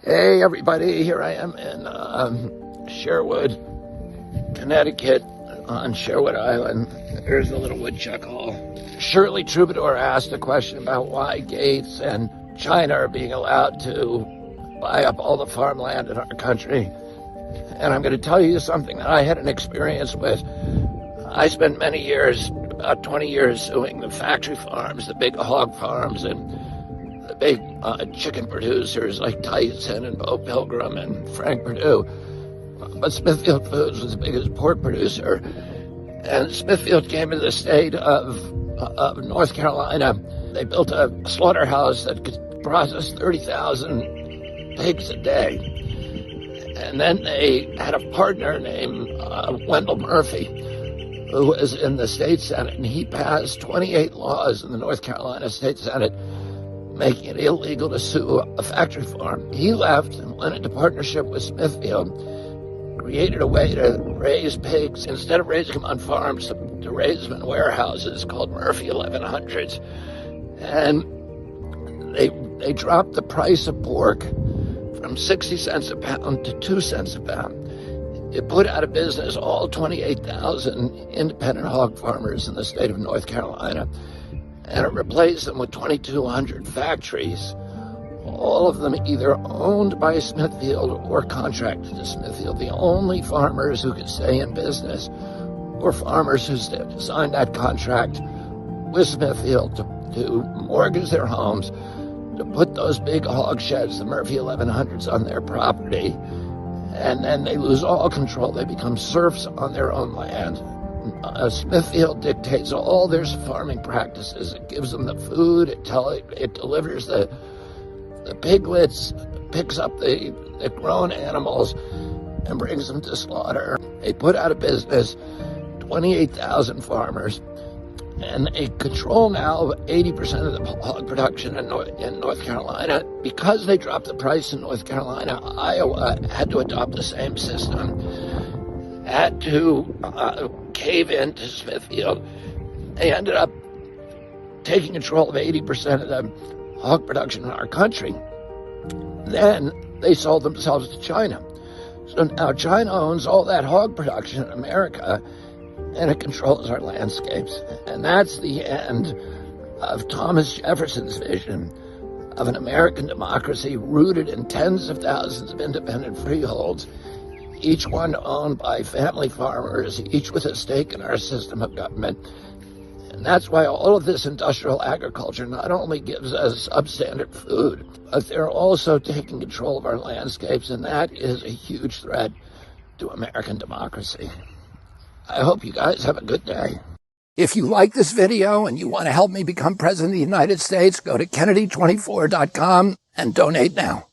Hey everybody, here I am in Sherwood, Connecticut, on Sherwood Island. There's the little woodchuck hall. Shirley Troubadour asked a question about why Gates and China are being allowed to buy up all the farmland in our country. And I'm going to tell you something that I had an experience with. I spent many years, about 20 years, suing the factory farms, the big hog farms, and the big chicken producers like Tyson and Bo Pilgrim and Frank Perdue. But Smithfield Foods was the biggest pork producer. And Smithfield came to the state of North Carolina. They built a slaughterhouse that could process 30,000 pigs a day. And then they had a partner named Wendell Murphy, who was in the state Senate, and he passed 28 laws in the North Carolina State Senate making it illegal to sue a factory farm. He left and went into partnership with Smithfield, created a way to raise pigs, instead of raising them on farms, to raise them in warehouses called Murphy 1100s. And they dropped the price of pork from 60 cents a pound to 2 cents a pound. It put out of business all 28,000 independent hog farmers in the state of North Carolina, and it replaced them with 2,200 factories, all of them either owned by Smithfield or contracted to Smithfield. The only farmers who could stay in business were farmers who signed that contract with Smithfield to mortgage their homes, to put those big hog sheds, the Murphy 1100s, on their property, and then they lose all control. They become serfs on their own land. Smithfield dictates all their farming practices. It gives them the food, it delivers the piglets, picks up the grown animals and brings them to slaughter. They put out of business 28,000 farmers, and they control now 80% of the hog production in North Carolina. Because they dropped the price in North Carolina, Iowa had to adopt the same system, had to cave in to Smithfield. They ended up taking control of 80% of the hog production in our country. Then they sold themselves to China. So now China owns all that hog production in America, and it controls our landscapes. And that's the end of Thomas Jefferson's vision of an American democracy rooted in tens of thousands of independent freeholds, each one owned by family farmers, each with a stake in our system of government. And that's why all of this industrial agriculture not only gives us substandard food, but they're also taking control of our landscapes, and that is a huge threat to American democracy. I hope you guys have a good day. If you like this video and you want to help me become President of the United States, go to Kennedy24.com and donate now.